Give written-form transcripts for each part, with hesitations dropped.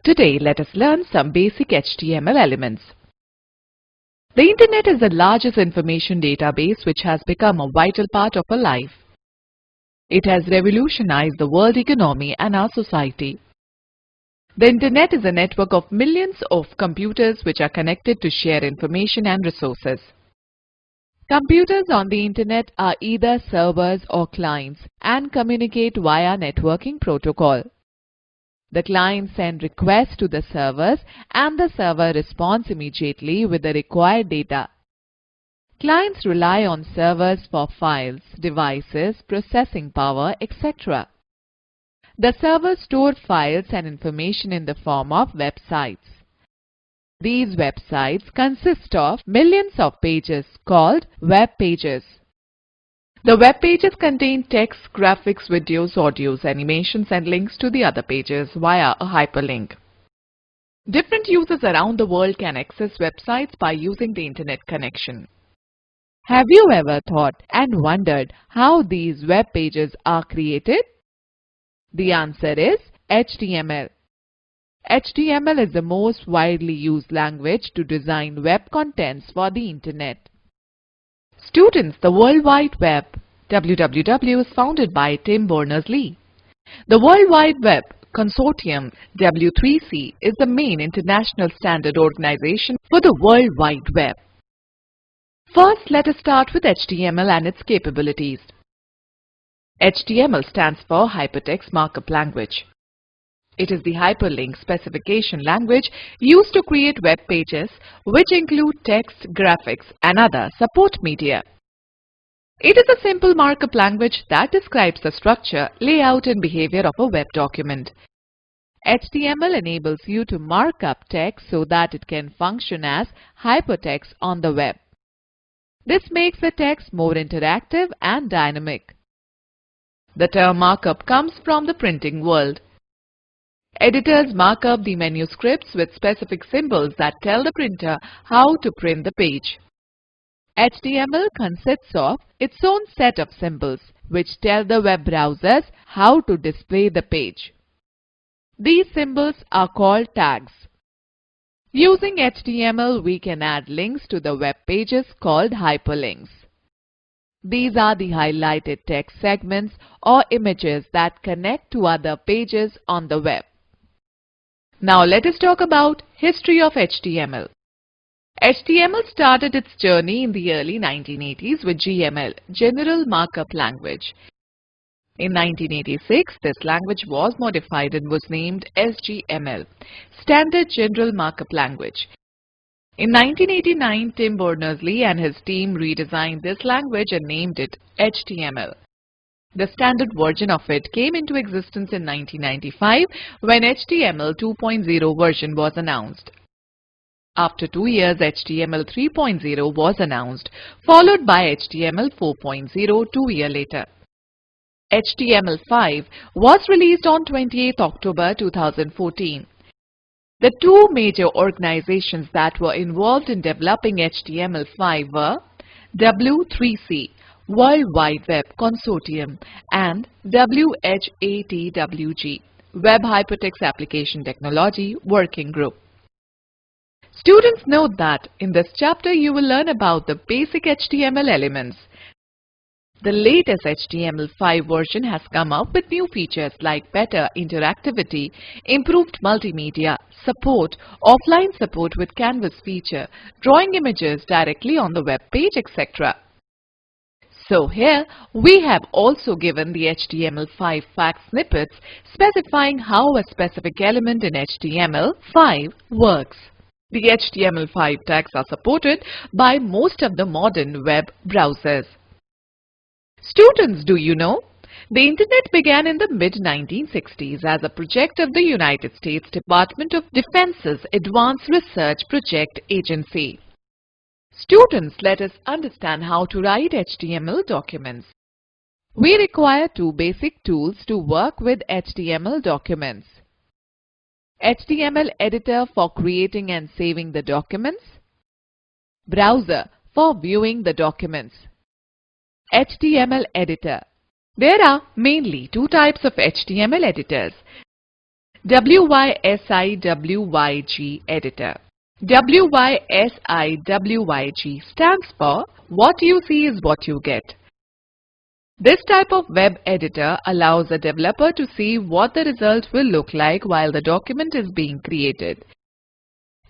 Today, let us learn some basic HTML elements. The Internet is the largest information database which has become a vital part of our life. It has revolutionized the world economy and our society. The Internet is a network of millions of computers which are connected to share information and resources. Computers on the Internet are either servers or clients and communicate via networking protocol. The client sends requests to the servers and the server responds immediately with the required data. Clients rely on servers for files, devices, processing power, etc. The servers store files and information in the form of websites. These websites consist of millions of pages called web pages. The web pages contain text, graphics, videos, audios, animations and links to the other pages via a hyperlink. Different users around the world can access websites by using the Internet connection. Have you ever thought and wondered how these web pages are created? The answer is HTML. HTML is the most widely used language to design web contents for the Internet. Students, the World Wide Web, WWW, is founded by Tim Berners-Lee. The World Wide Web Consortium, W3C, is the main international standard organization for the World Wide Web. First, let us start with HTML and its capabilities. HTML stands for Hypertext Markup Language. It is the hyperlink specification language used to create web pages which include text, graphics and other support media. It is a simple markup language that describes the structure, layout and behavior of a web document. HTML enables you to mark up text so that it can function as hypertext on the web. This makes the text more interactive and dynamic. The term markup comes from the printing world. Editors mark up the manuscripts with specific symbols that tell the printer how to print the page. HTML consists of its own set of symbols which tell the web browsers how to display the page. These symbols are called tags. Using HTML, we can add links to the web pages called hyperlinks. These are the highlighted text segments or images that connect to other pages on the web. Now let us talk about history of HTML. HTML started its journey in the early 1980s with GML, General Markup Language. In 1986, this language was modified and was named SGML, Standard General Markup Language. In 1989, Tim Berners-Lee and his team redesigned this language and named it HTML. The standard version of it came into existence in 1995 when HTML 2.0 version was announced. After 2 years, HTML 3.0 was announced, followed by HTML 4.0 2 years later. HTML5 was released on 28 October 2014. The two major organizations that were involved in developing HTML5 were W3C, World Wide Web Consortium, and WHATWG, Web Hypertext Application Technology Working Group. Students, note that in this chapter you will learn about the basic HTML elements. The latest HTML5 version has come up with new features like better interactivity, improved multimedia, support, offline support with Canvas feature, drawing images directly on the web page, etc. So here we have also given the HTML5 fact snippets specifying how a specific element in HTML5 works. The HTML5 tags are supported by most of the modern web browsers. Students, do you know? The Internet began in the mid-1960s as a project of the United States Department of Defense's Advanced Research Project Agency. Students, let us understand how to write HTML documents. We require two basic tools to work with HTML documents. HTML editor for creating and saving the documents. Browser for viewing the documents. HTML editor. There are mainly two types of HTML editors. WYSIWYG editor. WYSIWYG stands for What You See is What You Get. This type of web editor allows a developer to see what the result will look like while the document is being created.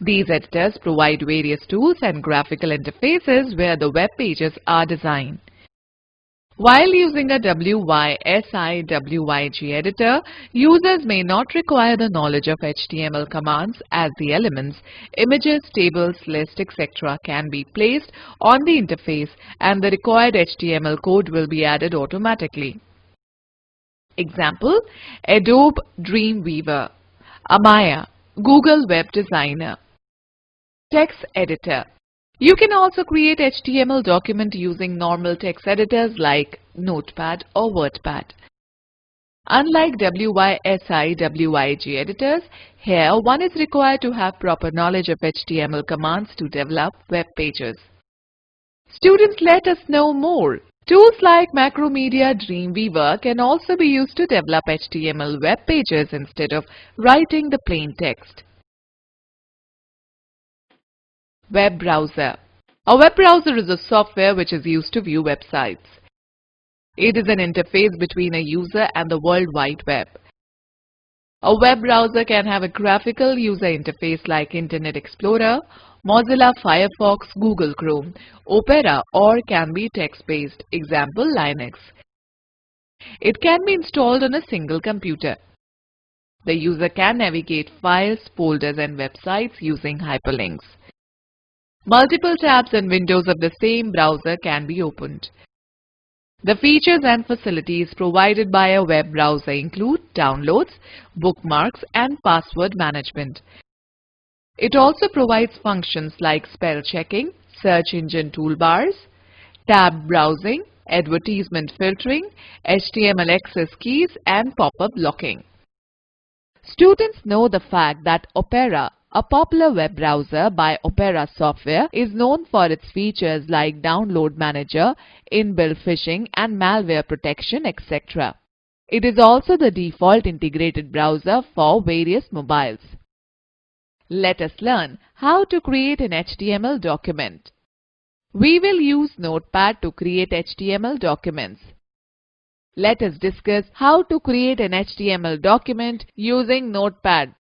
These editors provide various tools and graphical interfaces where the web pages are designed. While using a WYSIWYG editor, users may not require the knowledge of HTML commands as the elements, images, tables, lists, etc. can be placed on the interface and the required HTML code will be added automatically. Example: Adobe Dreamweaver, Amaya, Google Web Designer. Text editor. You can also create HTML document using normal text editors like Notepad or WordPad. Unlike WYSIWYG editors, here one is required to have proper knowledge of HTML commands to develop web pages. Students, let us know more. Tools like Macromedia Dreamweaver can also be used to develop HTML web pages instead of writing the plain text. Web browser. A web browser is a software which is used to view websites. It is an interface between a user and the World Wide Web. A web browser can have a graphical user interface like Internet Explorer, Mozilla Firefox, Google Chrome, Opera, or can be text-based, example Linux. It can be installed on a single computer. The user can navigate files, folders and websites using hyperlinks. Multiple tabs and windows of the same browser can be opened. The features and facilities provided by a web browser include downloads, bookmarks, and password management. It also provides functions like spell checking, search engine toolbars, tab browsing, advertisement filtering, HTML access keys, and pop-up blocking. Students know the fact that Opera, a popular web browser by Opera Software, is known for its features like download manager, inbuilt phishing and malware protection, etc. It is also the default integrated browser for various mobiles. Let us learn how to create an HTML document. We will use Notepad to create HTML documents. Let us discuss how to create an HTML document using Notepad.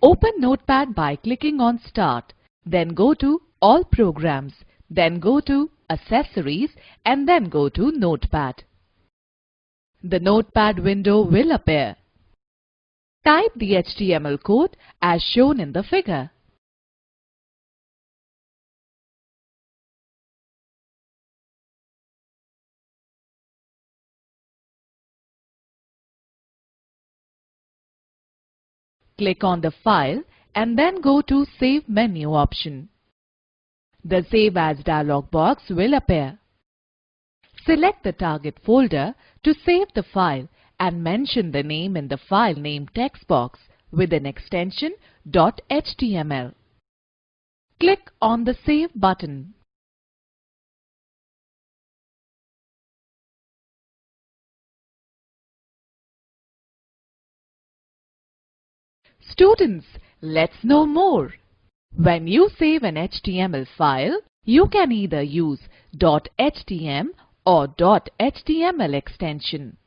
Open Notepad by clicking on Start, then go to All Programs, then go to Accessories and then go to Notepad. The Notepad window will appear. Type the HTML code as shown in the figure. Click on the file and then go to Save menu option. The Save As dialog box will appear. Select the target folder to save the file and mention the name in the file name text box with an extension .html. Click on the Save button. Students, let's know more. When you save an HTML file, you can either use .htm or .html extension.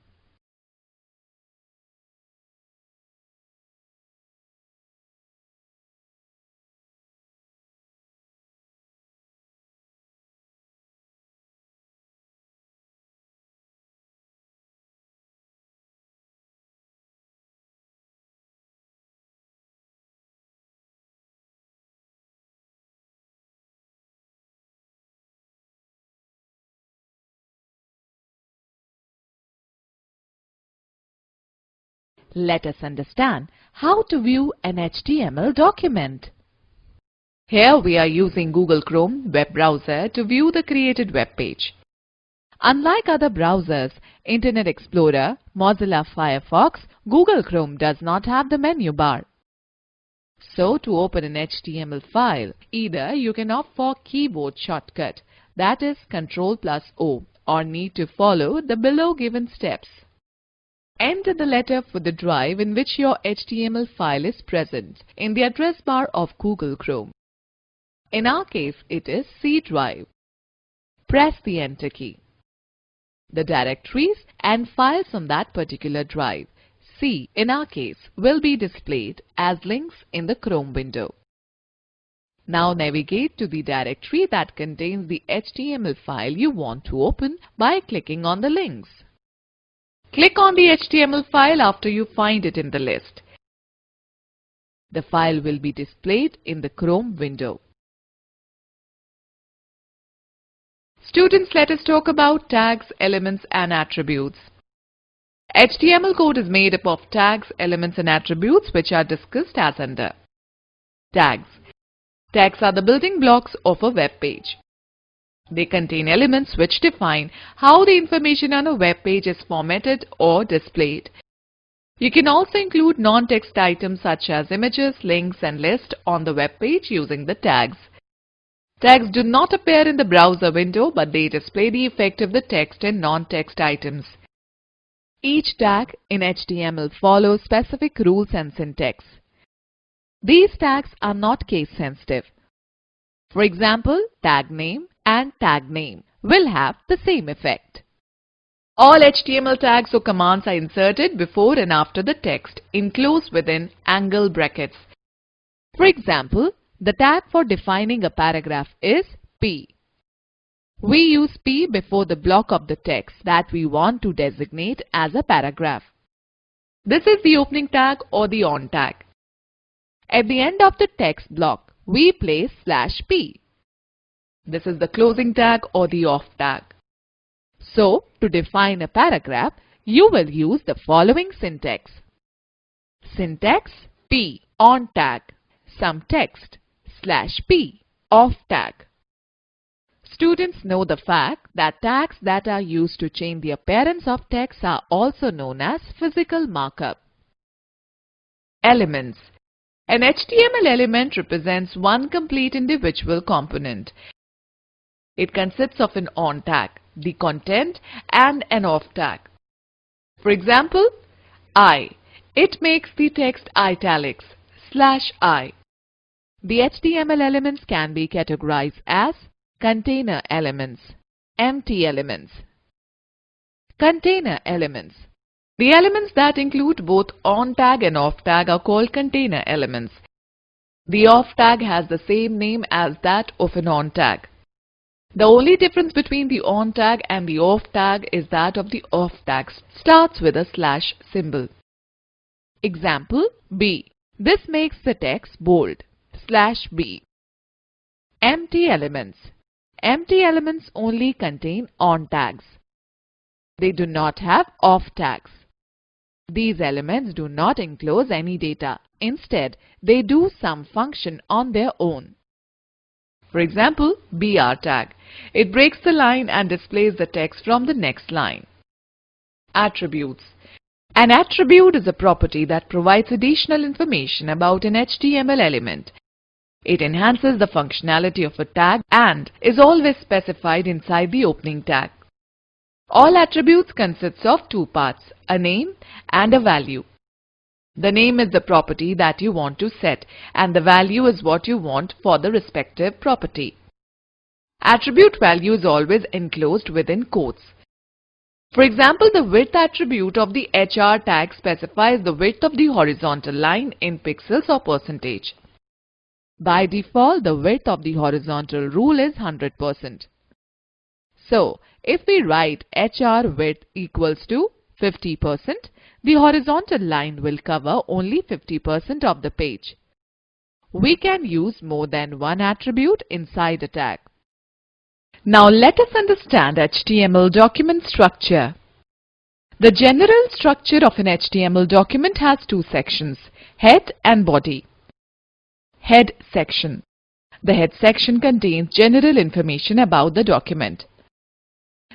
Let us understand how to view an HTML document. Here we are using Google Chrome web browser to view the created web page. Unlike other browsers, Internet Explorer, Mozilla Firefox, Google Chrome does not have the menu bar. So to open an HTML file, either you can opt for keyboard shortcut, that is Ctrl+O, or need to follow the below given steps. Enter the letter for the drive in which your HTML file is present in the address bar of Google Chrome. In our case, it is C drive. Press the Enter key. The directories and files on that particular drive, C in our case, will be displayed as links in the Chrome window. Now navigate to the directory that contains the HTML file you want to open by clicking on the links. Click on the HTML file after you find it in the list. The file will be displayed in the Chrome window. Students, let us talk about tags, elements and attributes. HTML code is made up of tags, elements and attributes which are discussed as under. Tags. Tags are the building blocks of a web page. They contain elements which define how the information on a web page is formatted or displayed. You can also include non-text items such as images, links and lists on the web page using the tags. Tags do not appear in the browser window, but they display the effect of the text and non-text items. Each tag in HTML follows specific rules and syntax. These tags are not case sensitive. For example, tag name and tag name will have the same effect. All HTML tags or commands are inserted before and after the text, enclosed within angle brackets. For example, the tag for defining a paragraph is P. We use P before the block of the text that we want to designate as a paragraph. This is the opening tag or the on tag. At the end of the text block, we place /P. This is the closing tag or the off tag. So, to define a paragraph, you will use the following syntax. Syntax P on tag, some text, /P off tag. Students know the fact that tags that are used to change the appearance of text are also known as physical markup. Elements. An HTML element represents one complete individual component. It consists of an on tag, the content, and an off tag. For example, I. It makes the text italics, /I. The HTML elements can be categorized as container elements, empty elements. Container elements. The elements that include both on tag and off tag are called container elements. The off tag has the same name as that of an on tag. The only difference between the on tag and the off tag is that of the off tag starts with a / symbol. Example B. This makes the text bold, /B. Empty elements. Empty elements only contain on tags. They do not have off tags. These elements do not enclose any data. Instead, they do some function on their own. For example, BR tag. It breaks the line and displays the text from the next line. Attributes. An attribute is a property that provides additional information about an HTML element. It enhances the functionality of a tag and is always specified inside the opening tag. All attributes consist of two parts, a name and a value. The name is the property that you want to set and the value is what you want for the respective property. Attribute value is always enclosed within quotes. For example, the width attribute of the HR tag specifies the width of the horizontal line in pixels or percentage. By default, the width of the horizontal rule is 100%. So, if we write HR width equals to 50%, the horizontal line will cover only 50% of the page. We can use more than one attribute inside a tag. Now let us understand HTML document structure. The general structure of an HTML document has two sections, head and body. Head section. The head section contains general information about the document.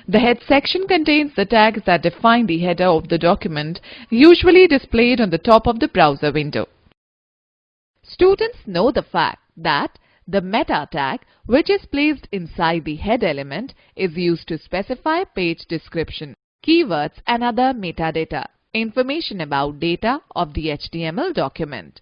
The head section contains the tags that define the header of the document, usually displayed on the top of the browser window. Students know the fact that the meta tag, which is placed inside the head element, is used to specify page description, keywords and other metadata. Information about data of the HTML document.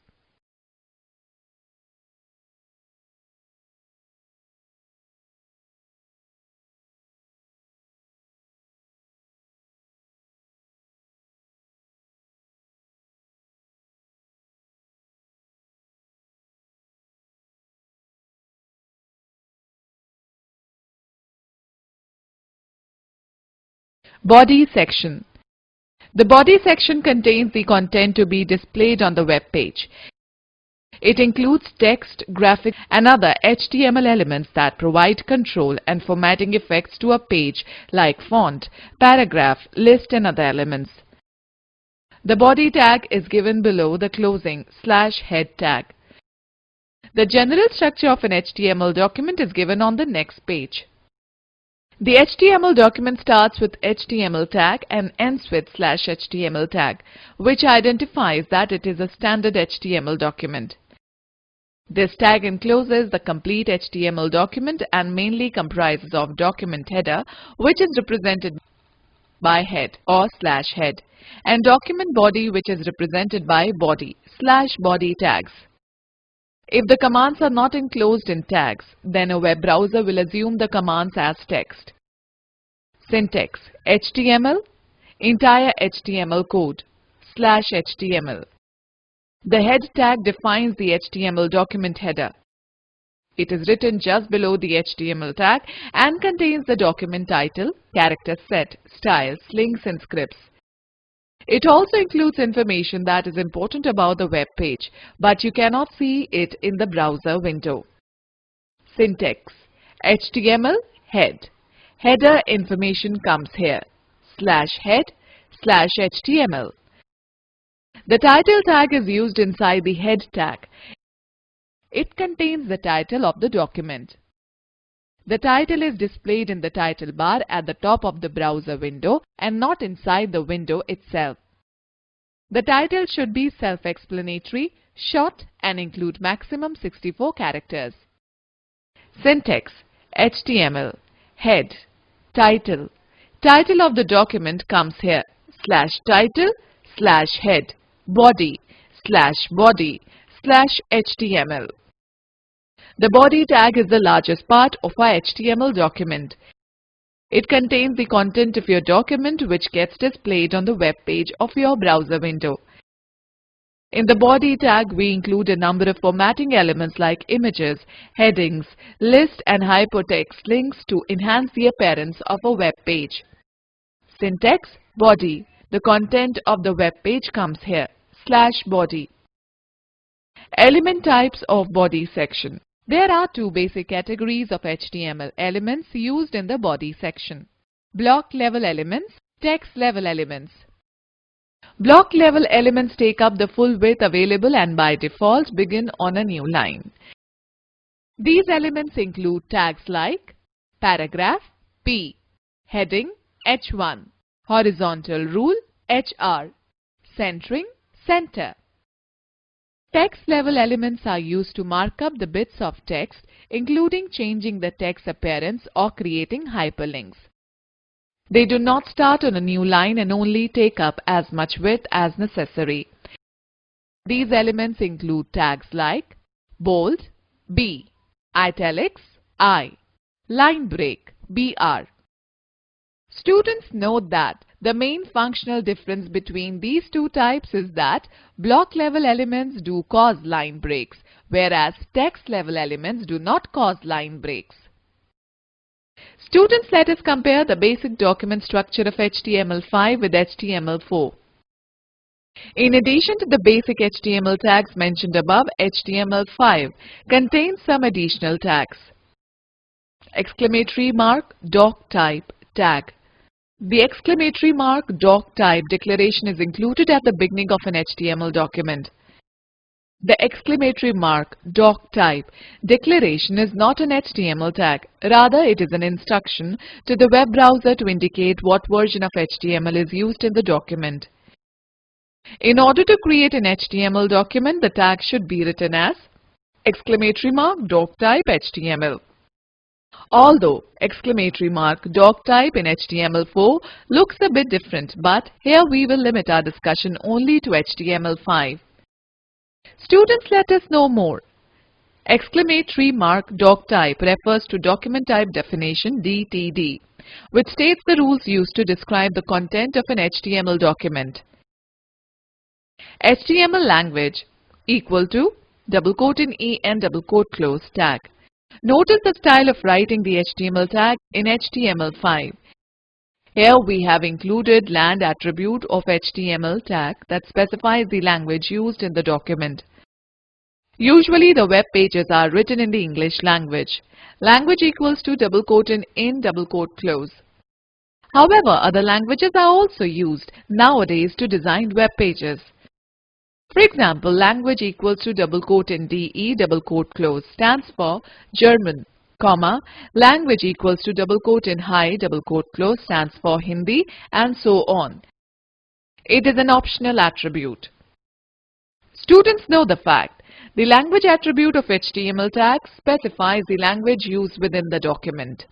Body section. The body section contains the content to be displayed on the web page. It includes text, graphics, and other HTML elements that provide control and formatting effects to a page like font, paragraph, list, and other elements. The body tag is given below the closing /head tag. The general structure of an HTML document is given on the next page. The HTML document starts with HTML tag and ends with /HTML tag, which identifies that it is a standard HTML document. This tag encloses the complete HTML document and mainly comprises of document header, which is represented by head or /head, and document body, which is represented by body /body tags. If the commands are not enclosed in tags, then a web browser will assume the commands as text. Syntax: HTML, entire HTML code, /HTML. The head tag defines the HTML document header. It is written just below the HTML tag and contains the document title, character set, styles, links, and scripts. It also includes information that is important about the web page, but you cannot see it in the browser window. Syntax: HTML, head. Header information comes here, /head, /HTML. The title tag is used inside the head tag. It contains the title of the document. The title is displayed in the title bar at the top of the browser window and not inside the window itself. The title should be self-explanatory, short, and include maximum 64 characters. Syntax: HTML, head, title. Title of the document comes here, /title, /head, body, /body, /HTML. The body tag is the largest part of our HTML document. It contains the content of your document which gets displayed on the web page of your browser window. In the body tag, we include a number of formatting elements like images, headings, list, and hypertext links to enhance the appearance of a web page. Syntax: body. The content of the web page comes here, /body. Element types of body section. There are two basic categories of HTML elements used in the body section: block level elements, text level elements. Block level elements take up the full width available and by default begin on a new line. These elements include tags like paragraph, P, heading, H1, horizontal rule, HR, centering, center. Text level elements are used to mark up the bits of text, including changing the text appearance or creating hyperlinks. They do not start on a new line and only take up as much width as necessary. These elements include tags like bold, B, italics, I, line break, BR. Students note that the main functional difference between these two types is that block level elements do cause line breaks, whereas text level elements do not cause line breaks. Students, let us compare the basic document structure of HTML5 with HTML4. In addition to the basic HTML tags mentioned above, HTML5 contains some additional tags. Exclamatory mark doc type tag. The exclamatory mark doc type declaration is included at the beginning of an HTML document. The exclamatory mark doc type declaration is not an HTML tag. Rather, it is an instruction to the web browser to indicate what version of HTML is used in the document. In order to create an HTML document, the tag should be written as exclamatory mark doc type HTML. Although exclamatory mark doc type in HTML4 looks a bit different, but here we will limit our discussion only to HTML5. Students, let us know more. Exclamatory mark doc type refers to document type definition DTD, which states the rules used to describe the content of an HTML document. HTML language equal to double quote in EN double quote close tag. Notice the style of writing the HTML tag in HTML5. Here we have included land attribute of HTML tag that specifies the language used in the document. Usually the web pages are written in the English language. Language equals to double quote in double quote close. However, other languages are also used nowadays to design web pages. For example, language equals to double quote in DE double quote close stands for German, comma, language equals to double quote in high double quote close stands for Hindi, and so on. It is an optional attribute. Students know the fact. The language attribute of HTML tag specifies the language used within the document.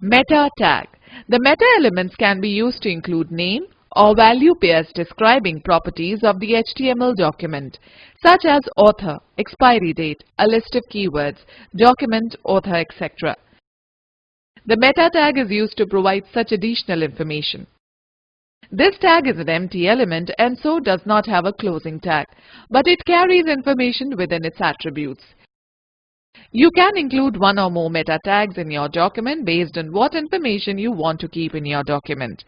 Meta tag. The meta elements can be used to include name or value pairs describing properties of the HTML document, such as author, expiry date, a list of keywords, document, author, etc. The meta tag is used to provide such additional information. This tag is an empty element and so does not have a closing tag, but it carries information within its attributes. You can include one or more meta tags in your document based on what information you want to keep in your document.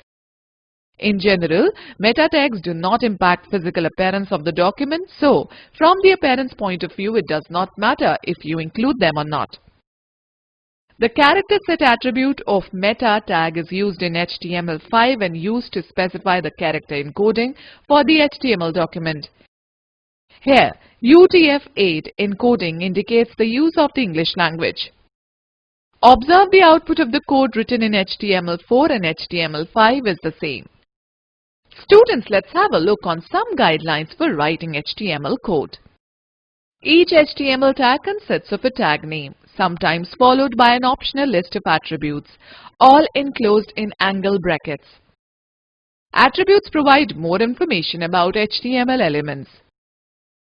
In general, meta tags do not impact physical appearance of the document, so from the appearance point of view, it does not matter if you include them or not. The character set attribute of meta tag is used in HTML5 and used to specify the character encoding for the HTML document. Here, UTF-8 encoding indicates the use of the English language. Observe the output of the code written in HTML4 and HTML5 is the same. Students, let's have a look on some guidelines for writing HTML code. Each HTML tag consists of a tag name, sometimes followed by an optional list of attributes, all enclosed in angle brackets. Attributes provide more information about HTML elements.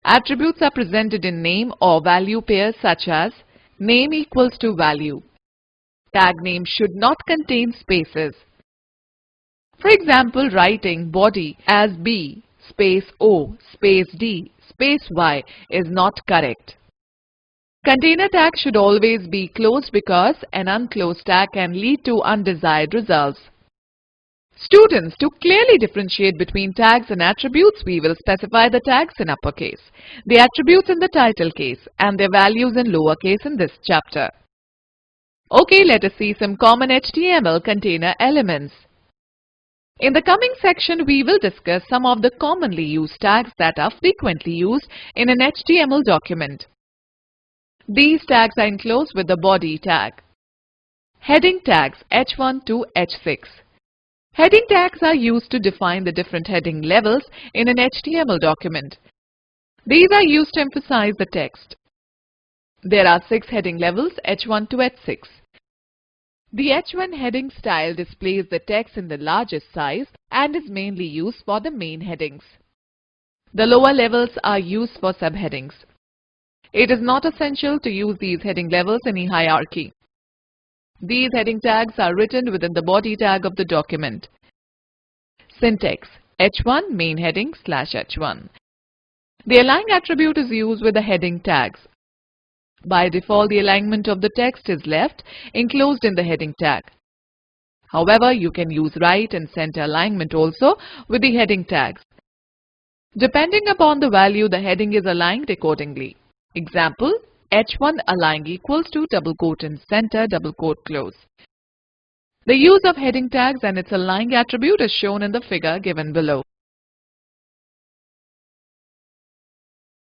Attributes are presented in name or value pairs such as name equals to value. Tag name should not contain spaces. For example, writing body as B space O space D space Y is not correct. Container tag should always be closed because an unclosed tag can lead to undesired results. Students, to clearly differentiate between tags and attributes, we will specify the tags in uppercase, the attributes in the title case, and their values in lowercase in this chapter. Okay, let us see some common HTML container elements. In the coming section, we will discuss some of the commonly used tags that are frequently used in an HTML document. These tags are enclosed with the body tag. Heading tags H1 to H6. Heading tags are used to define the different heading levels in an HTML document. These are used to emphasize the text. There are 6 heading levels H1 to H6. The H1 heading style displays the text in the largest size and is mainly used for the main headings. The lower levels are used for subheadings. It is not essential to use these heading levels in a hierarchy. These heading tags are written within the body tag of the document. Syntax H1 main heading /H1. The align attribute is used with the heading tags. By default, the alignment of the text is left enclosed in the heading tag. However, you can use right and center alignment also with the heading tags. Depending upon the value, the heading is aligned accordingly. Example, H1 align equals to double quote in center double quote close. The use of heading tags and its align attribute is shown in the figure given below.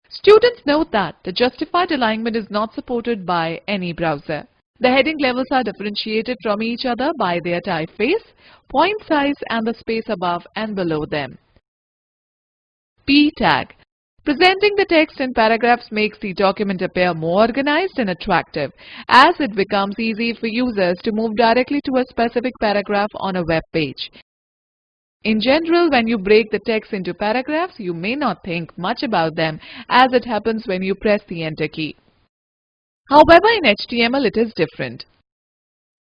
Students, note that the justified alignment is not supported by any browser. The heading levels are differentiated from each other by their typeface, point size and the space above and below them. P tag. Presenting the text in paragraphs makes the document appear more organized and attractive, as it becomes easy for users to move directly to a specific paragraph on a web page. In general, when you break the text into paragraphs, you may not think much about them, as it happens when you press the Enter key. However, in HTML it is different.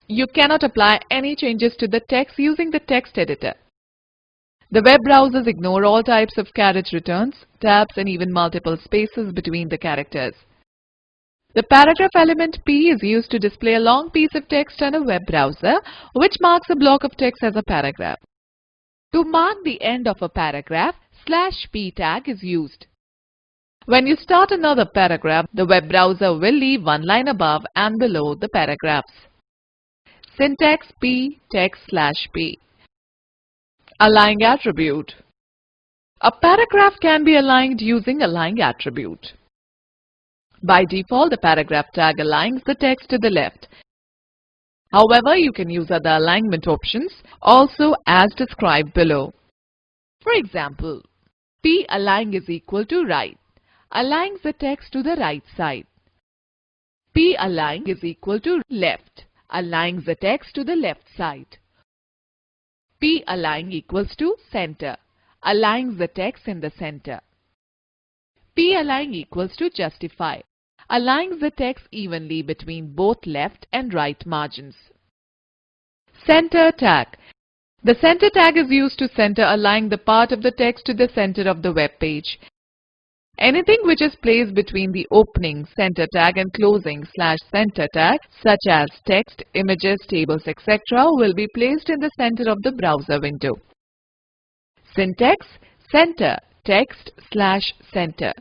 You cannot apply any changes to the text using the text editor. The web browsers ignore all types of carriage returns, tabs, and even multiple spaces between the characters. The paragraph element P is used to display a long piece of text on a web browser, which marks a block of text as a paragraph. To mark the end of a paragraph, /p tag is used. When you start another paragraph, the web browser will leave one line above and below the paragraphs. Syntax P text /p. Align attribute. A paragraph can be aligned using align attribute. By default, the paragraph tag aligns the text to the left. However, you can use other alignment options also as described below. For example, P align is equal to right, aligns the text to the right side. P align is equal to left, aligns the text to the left side. P align equals to center, aligns the text in the center. P align equals to justify, aligns the text evenly between both left and right margins. Center tag. The center tag is used to center align the part of the text to the center of the web page. Anything which is placed between the opening center tag and closing /center tag, such as text, images, tables, etc., will be placed in the center of the browser window. Syntax: center text /center.